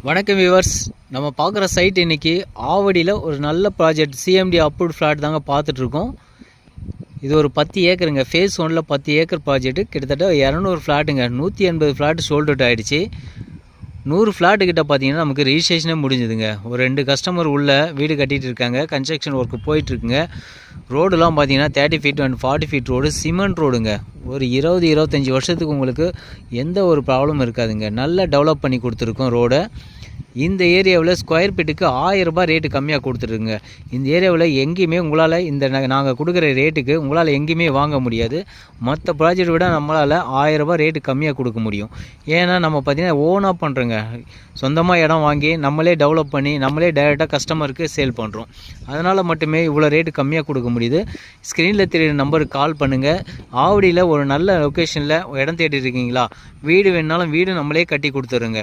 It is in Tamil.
வணக்கம் வியூவர்ஸ், நம்ம பார்க்குற சைட் இன்றைக்கி ஆவடியில் ஒரு நல்ல ப்ராஜெக்ட் சிஎம்டி அப்ரூவ்ட் ஃப்ளாட் தாங்க பார்த்துட்ருக்கோம். இது ஒரு 10 ஏக்கருங்க. ஃபேஸ் 1ல் 10 ஏக்கர் ப்ராஜெக்ட்டு. கிட்டத்தட்ட 200 ஃப்ளாட்டுங்க. 180 ஃப்ளாட்டு சோல்ட் அவுட் ஆகிடுச்சு. 100 ஃப்ளாட்டு கிட்ட பார்த்தீங்கன்னா நமக்கு ரிஜிஸ்ட்ரேஷனே முடிஞ்சுதுங்க. ஒரு 2 கஸ்டமர் உள்ள வீடு கட்டிகிட்டு இருக்காங்க. Construction work போயிட்டுருக்குங்க. ரோடுலாம் பார்த்தீங்கன்னா 30 feet and 40 feet road, cement ரோடுங்க. ஒரு 20-25 வருஷத்துக்கு உங்களுக்கு எந்த ஒரு ப்ராப்ளமும் இருக்காதுங்க. நல்லா டெவலப் பண்ணி கொடுத்துருக்கோம் ரோடை. இந்த ஏரியாவில் ஸ்கொயர் ஃபீட்டுக்கு 1000 ரூபாய் ரேட்டு கம்மியாக கொடுத்துருங்க. இந்த ஏரியாவில் எங்கேயுமே உங்களால் இந்த நாங்கள் கொடுக்குற ரேட்டுக்கு உங்களால் எங்கேயுமே வாங்க முடியாது. மற்ற ப்ராஜெக்ட் விட நம்மளால் 1000 ரூபாய் ரேட்டு கம்மியாக கொடுக்க முடியும். ஏன்னா நம்ம பார்த்திங்கன்னா ஓனாக பண்ணுறோங்க. சொந்தமாக இடம் வாங்கி நம்மளே டெவலப் பண்ணி நம்மளே டைரெக்டாக கஸ்டமருக்கு சேல் பண்ணுறோம். அதனால் மட்டுமே இவ்வளோ ரேட்டு கம்மியாக கொடுக்க முடியுது. ஸ்க்ரீனில் தெரியுற நம்பருக்கு கால் பண்ணுங்கள். ஆவடியில் ஒரு நல்ல லொக்கேஷனில் இடம் தேடி இருக்கீங்களா? வீடு வேணுனாலும் வீடு நம்மளே கட்டி கொடுத்துருங்க.